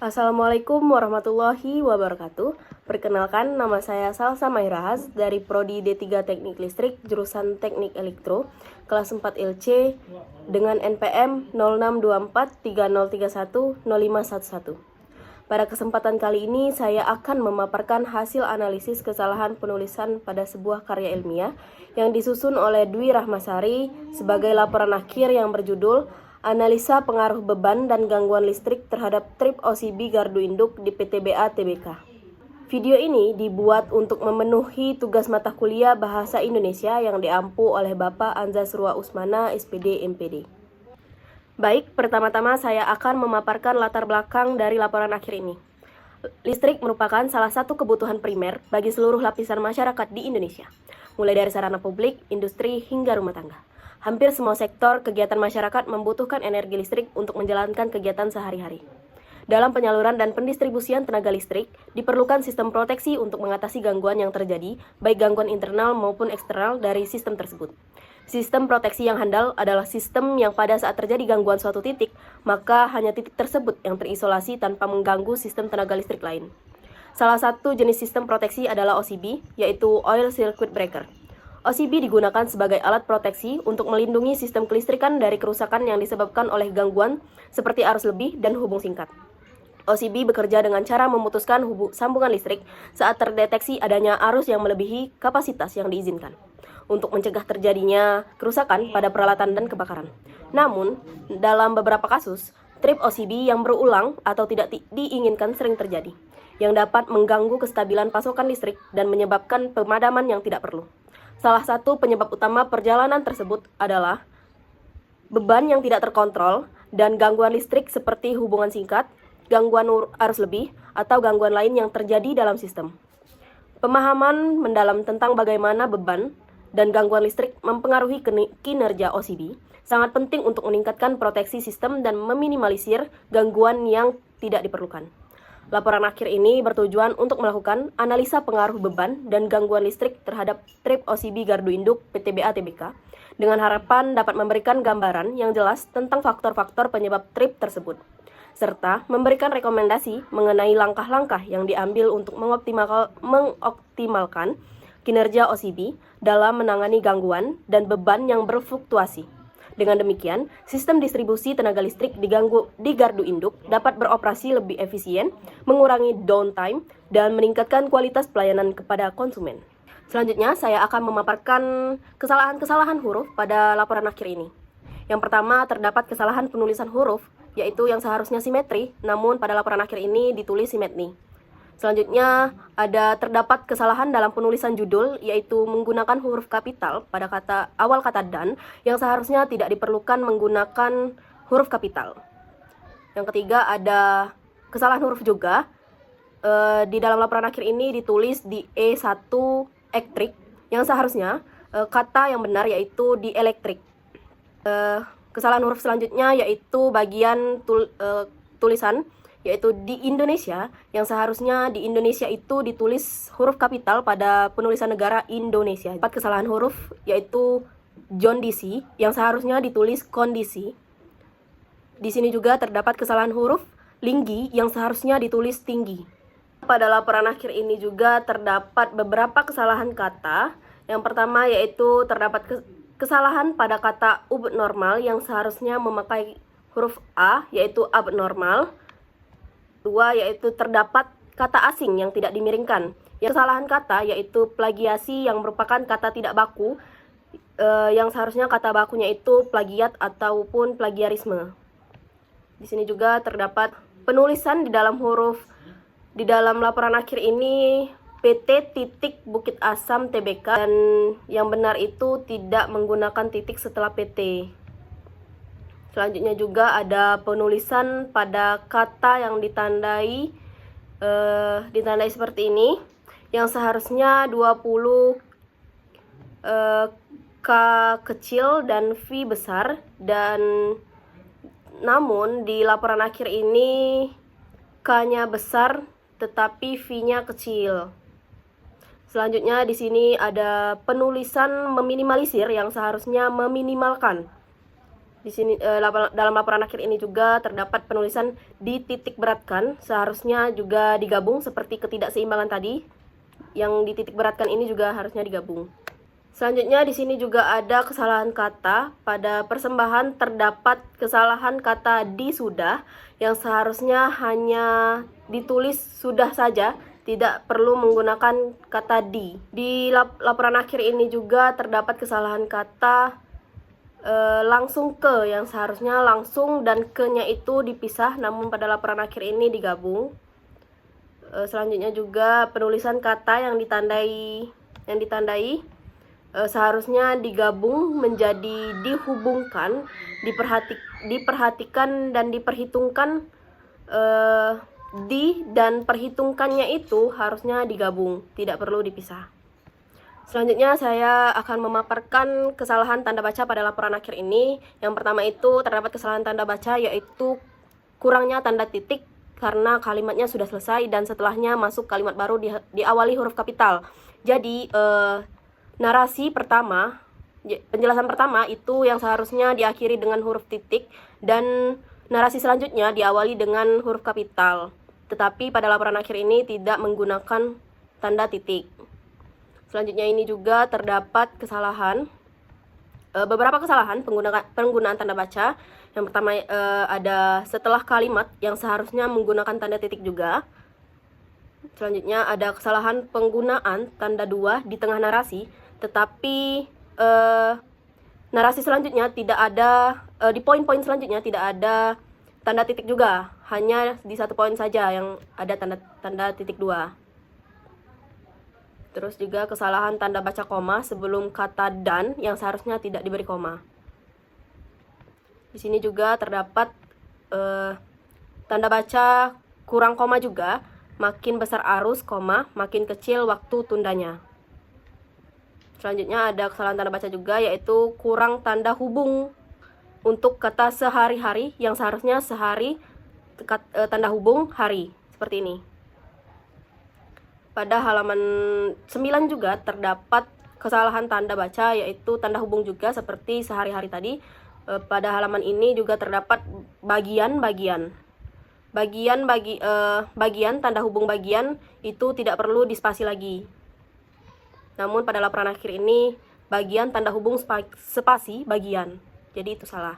Assalamualaikum warahmatullahi wabarakatuh. Perkenalkan, nama saya Salsa Mairahas dari Prodi D3 Teknik Listrik, jurusan Teknik Elektro, kelas 4 LC dengan NPM 062430310511. Pada kesempatan kali ini, saya akan memaparkan hasil analisis kesalahan penulisan pada sebuah karya ilmiah yang disusun oleh Dwi Rahmasari sebagai laporan akhir yang berjudul Analisa Pengaruh Beban dan Gangguan Listrik terhadap Trip OCB Gardu Induk di PTBA Tbk. Video ini dibuat untuk memenuhi tugas mata kuliah Bahasa Indonesia yang diampu oleh Bapak Anzas Rua Usmana, SPD, MPD. Baik, pertama-tama saya akan memaparkan latar belakang dari laporan akhir ini. Listrik merupakan salah satu kebutuhan primer bagi seluruh lapisan masyarakat di Indonesia, mulai dari sarana publik, industri, hingga rumah tangga. Hampir semua sektor kegiatan masyarakat membutuhkan energi listrik untuk menjalankan kegiatan sehari-hari. Dalam penyaluran dan pendistribusian tenaga listrik, diperlukan sistem proteksi untuk mengatasi gangguan yang terjadi, baik gangguan internal maupun eksternal dari sistem tersebut. Sistem proteksi yang handal adalah sistem yang pada saat terjadi gangguan suatu titik, maka hanya titik tersebut yang terisolasi tanpa mengganggu sistem tenaga listrik lain. Salah satu jenis sistem proteksi adalah OCB, yaitu Oil Circuit Breaker. OCB digunakan sebagai alat proteksi untuk melindungi sistem kelistrikan dari kerusakan yang disebabkan oleh gangguan seperti arus lebih dan hubung singkat. OCB bekerja dengan cara memutuskan sambungan listrik saat terdeteksi adanya arus yang melebihi kapasitas yang diizinkan, untuk mencegah terjadinya kerusakan pada peralatan dan kebakaran. Namun, dalam beberapa kasus, trip OCB yang berulang atau tidak diinginkan sering terjadi, yang dapat mengganggu kestabilan pasokan listrik dan menyebabkan pemadaman yang tidak perlu. Salah satu penyebab utama perjalanan tersebut adalah beban yang tidak terkontrol dan gangguan listrik seperti hubungan singkat, gangguan arus lebih, atau gangguan lain yang terjadi dalam sistem. Pemahaman mendalam tentang bagaimana beban dan gangguan listrik mempengaruhi kinerja OCB sangat penting untuk meningkatkan proteksi sistem dan meminimalisir gangguan yang tidak diperlukan. Laporan akhir ini bertujuan untuk melakukan analisa pengaruh beban dan gangguan listrik terhadap trip OCB Gardu Induk PTBA Tbk dengan harapan dapat memberikan gambaran yang jelas tentang faktor-faktor penyebab trip tersebut, serta memberikan rekomendasi mengenai langkah-langkah yang diambil untuk mengoptimalkan kinerja OCB dalam menangani gangguan dan beban yang berfluktuasi. Dengan demikian, sistem distribusi tenaga listrik di gardu induk dapat beroperasi lebih efisien, mengurangi downtime, dan meningkatkan kualitas pelayanan kepada konsumen. Selanjutnya, saya akan memaparkan kesalahan-kesalahan huruf pada laporan akhir ini. Yang pertama, terdapat kesalahan penulisan huruf, yaitu yang seharusnya simetri, namun pada laporan akhir ini ditulis simetri. Selanjutnya, terdapat kesalahan dalam penulisan judul, yaitu menggunakan huruf kapital pada awal kata dan, yang seharusnya tidak diperlukan menggunakan huruf kapital. Yang ketiga, ada kesalahan huruf juga. Di dalam laporan akhir ini ditulis di E1 elektrik, yang seharusnya kata yang benar yaitu di elektrik. Kesalahan huruf selanjutnya yaitu bagian tulisan, yaitu di Indonesia, yang seharusnya di Indonesia itu ditulis huruf kapital pada penulisan negara Indonesia. Empat kesalahan huruf yaitu kondisi, yang seharusnya ditulis kondisi. Di sini juga terdapat kesalahan huruf tinggi, yang seharusnya ditulis tinggi. Pada laporan akhir ini juga terdapat beberapa kesalahan kata. Yang pertama yaitu terdapat kesalahan pada kata abnormal, yang seharusnya memakai huruf A, yaitu abnormal. Dua, yaitu terdapat kata asing yang tidak dimiringkan. Yang kesalahan kata yaitu plagiasi, yang merupakan kata tidak baku, yang seharusnya kata bakunya itu plagiat ataupun plagiarisme. Di sini juga terdapat penulisan di dalam laporan akhir ini PT titik Bukit Asam Tbk, dan yang benar itu tidak menggunakan titik setelah PT. Selanjutnya juga ada penulisan pada kata yang ditandai seperti ini, yang seharusnya 20 K kecil dan V besar, dan namun di laporan akhir ini K-nya besar tetapi V-nya kecil. Selanjutnya di sini ada penulisan meminimalisir, yang seharusnya meminimalkan. Di sini dalam laporan akhir ini juga terdapat penulisan dititik beratkan, seharusnya juga digabung seperti ketidakseimbangan tadi. Yang dititik beratkan ini juga harusnya digabung. Selanjutnya di sini juga ada kesalahan kata. Pada persembahan terdapat kesalahan kata di sudah yang seharusnya hanya ditulis sudah saja, tidak perlu menggunakan kata di. Di laporan akhir ini juga terdapat kesalahan kata langsung ke yang seharusnya langsung dan ke-nya itu dipisah, namun pada laporan akhir ini digabung. Selanjutnya juga penulisan kata yang ditandai seharusnya digabung menjadi dihubungkan, diperhatikan dan diperhitungkan. Di dan perhitungkannya itu harusnya digabung, tidak perlu dipisah. Selanjutnya saya akan memaparkan kesalahan tanda baca pada laporan akhir ini. Yang pertama itu terdapat kesalahan tanda baca, yaitu kurangnya tanda titik karena kalimatnya sudah selesai dan setelahnya masuk kalimat baru diawali huruf kapital. Jadi narasi pertama, penjelasan pertama itu yang seharusnya diakhiri dengan huruf titik dan narasi selanjutnya diawali dengan huruf kapital. Tetapi pada laporan akhir ini tidak menggunakan tanda titik. Selanjutnya ini juga terdapat kesalahan, beberapa kesalahan penggunaan tanda baca. Yang pertama ada setelah kalimat yang seharusnya menggunakan tanda titik juga. Selanjutnya ada kesalahan penggunaan tanda dua di tengah narasi, tetapi narasi selanjutnya tidak ada, di poin-poin selanjutnya tidak ada tanda titik juga, hanya di satu poin saja yang ada tanda titik dua. Terus juga kesalahan tanda baca koma sebelum kata dan yang seharusnya tidak diberi koma. Di sini juga terdapat tanda baca kurang koma juga, makin besar arus, koma, makin kecil waktu tundanya. Selanjutnya ada kesalahan tanda baca juga, yaitu kurang tanda hubung untuk kata sehari-hari yang seharusnya sehari tanda hubung hari, seperti ini. Pada halaman 9 juga terdapat kesalahan tanda baca, yaitu tanda hubung juga seperti sehari-hari tadi. Pada halaman ini juga terdapat bagian tanda hubung bagian itu tidak perlu dispasi lagi. Namun pada laporan akhir ini bagian tanda hubung spasi bagian. Jadi itu salah.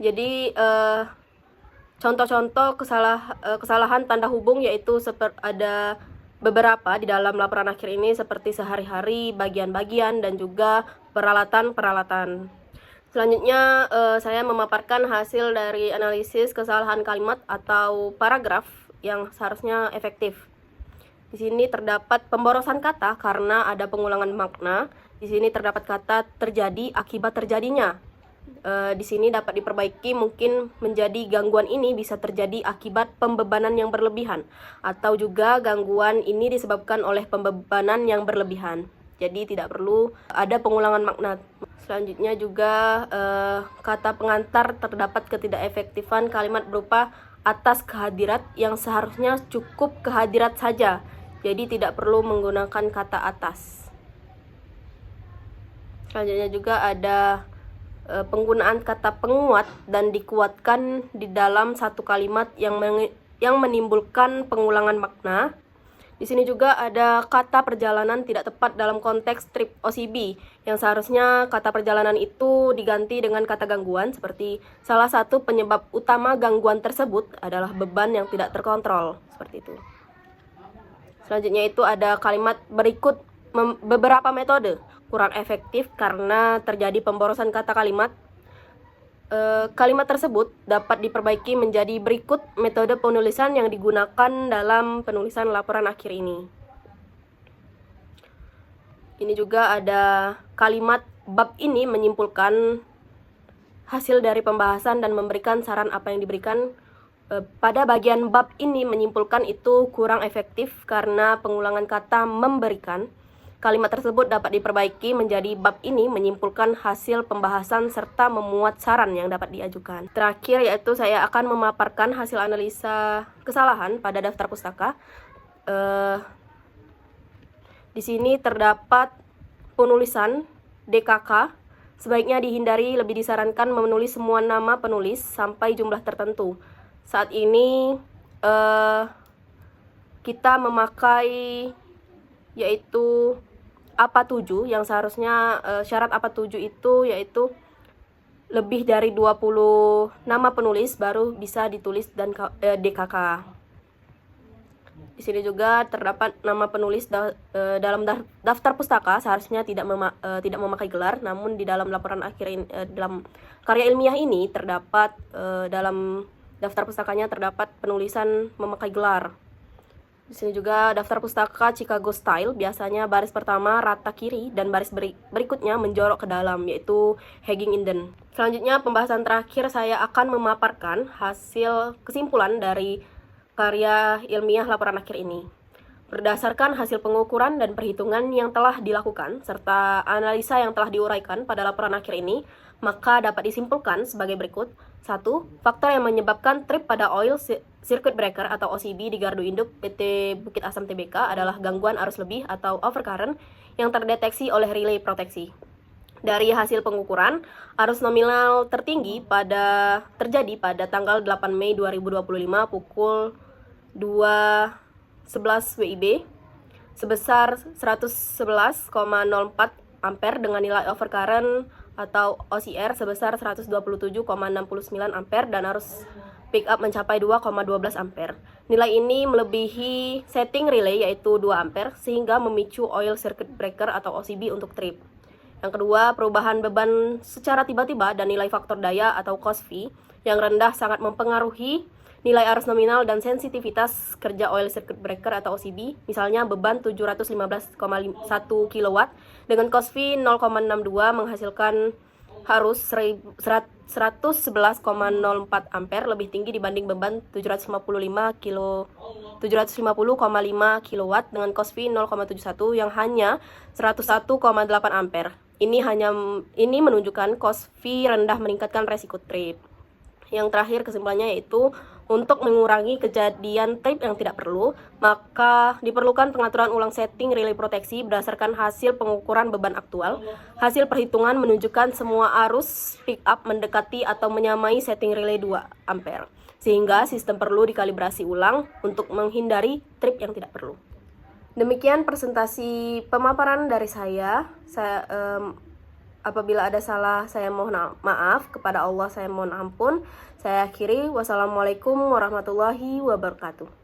Jadi contoh-contoh kesalahan tanda hubung yaitu ada beberapa di dalam laporan akhir ini seperti sehari-hari, bagian-bagian, dan juga peralatan-peralatan. Selanjutnya saya memaparkan hasil dari analisis kesalahan kalimat atau paragraf yang seharusnya efektif. Di sini terdapat pemborosan kata karena ada pengulangan makna. Di sini terdapat kata terjadi akibat terjadinya. Di sini dapat diperbaiki, mungkin menjadi gangguan ini bisa terjadi akibat pembebanan yang berlebihan, atau juga gangguan ini disebabkan oleh pembebanan yang berlebihan. Jadi tidak perlu ada pengulangan makna. Selanjutnya juga kata pengantar terdapat ketidakefektifan kalimat berupa atas kehadirat yang seharusnya cukup kehadirat saja. Jadi tidak perlu menggunakan kata atas. Selanjutnya juga ada penggunaan kata penguat dan dikuatkan di dalam satu kalimat yang menimbulkan pengulangan makna. Di sini juga ada kata perjalanan tidak tepat dalam konteks trip OCB, yang seharusnya kata perjalanan itu diganti dengan kata gangguan, seperti salah satu penyebab utama gangguan tersebut adalah beban yang tidak terkontrol, seperti itu. Selanjutnya itu ada kalimat berikut beberapa metode kurang efektif karena terjadi pemborosan kata kalimat. Kalimat tersebut dapat diperbaiki menjadi berikut metode penulisan yang digunakan dalam penulisan laporan akhir ini. Ini juga ada kalimat bab ini menyimpulkan hasil dari pembahasan dan memberikan saran apa yang diberikan. Pada bagian bab ini menyimpulkan itu kurang efektif karena pengulangan kata memberikan. Kalimat tersebut dapat diperbaiki menjadi bab ini menyimpulkan hasil pembahasan serta memuat saran yang dapat diajukan. Terakhir yaitu saya akan memaparkan hasil analisa kesalahan pada daftar pustaka. Di sini terdapat penulisan DKK Sebaiknya dihindari, lebih disarankan menulis semua nama penulis sampai jumlah tertentu. Saat ini kita memakai yaitu APA 7 yang seharusnya syarat APA 7 itu yaitu lebih dari 20 nama penulis baru bisa ditulis dan DKK. Di sini juga terdapat nama penulis dalam daftar pustaka seharusnya tidak memakai gelar, namun di dalam laporan akhir ini, dalam karya ilmiah ini terdapat dalam daftar pustakanya terdapat penulisan memakai gelar. Di sini juga daftar pustaka Chicago Style, biasanya baris pertama rata kiri dan baris berikutnya menjorok ke dalam, yaitu Hagging Inden. Selanjutnya pembahasan terakhir saya akan memaparkan hasil kesimpulan dari karya ilmiah laporan akhir ini. Berdasarkan hasil pengukuran dan perhitungan yang telah dilakukan, serta analisa yang telah diuraikan pada laporan akhir ini, maka dapat disimpulkan sebagai berikut. 1. Faktor yang menyebabkan trip pada oil circuit breaker atau OCB di gardu induk PT Bukit Asam Tbk adalah gangguan arus lebih atau overcurrent yang terdeteksi oleh relay proteksi. Dari hasil pengukuran, arus nominal tertinggi terjadi pada tanggal 8 Mei 2025 pukul 2.11 WIB sebesar 111,04 ampere dengan nilai overcurrent atau OCR sebesar 127,69 ampere dan arus pick up mencapai 2,12 ampere. Nilai ini melebihi setting relay yaitu 2 ampere sehingga memicu oil circuit breaker atau OCB untuk trip. Yang kedua, perubahan beban secara tiba-tiba dan nilai faktor daya atau cost fee yang rendah sangat mempengaruhi nilai arus nominal dan sensitivitas kerja oil circuit breaker atau OCB. Misalnya beban 715,1 kW dengan cost fee 0,62 menghasilkan harus 111,04 ampere lebih tinggi dibanding beban 750,5 kW dengan cost fee 0,71 yang hanya 101,8 ampere. Ini menunjukkan cost fee rendah meningkatkan resiko trip. Yang terakhir kesimpulannya yaitu untuk mengurangi kejadian trip yang tidak perlu, maka diperlukan pengaturan ulang setting relay proteksi berdasarkan hasil pengukuran beban aktual. Hasil perhitungan menunjukkan semua arus pick up mendekati atau menyamai setting relay 2 ampere, sehingga sistem perlu dikalibrasi ulang untuk menghindari trip yang tidak perlu. Demikian presentasi pemaparan dari saya. Apabila ada salah, saya mohon maaf. Kepada Allah saya mohon ampun. Saya akhiri. Wassalamualaikum warahmatullahi wabarakatuh.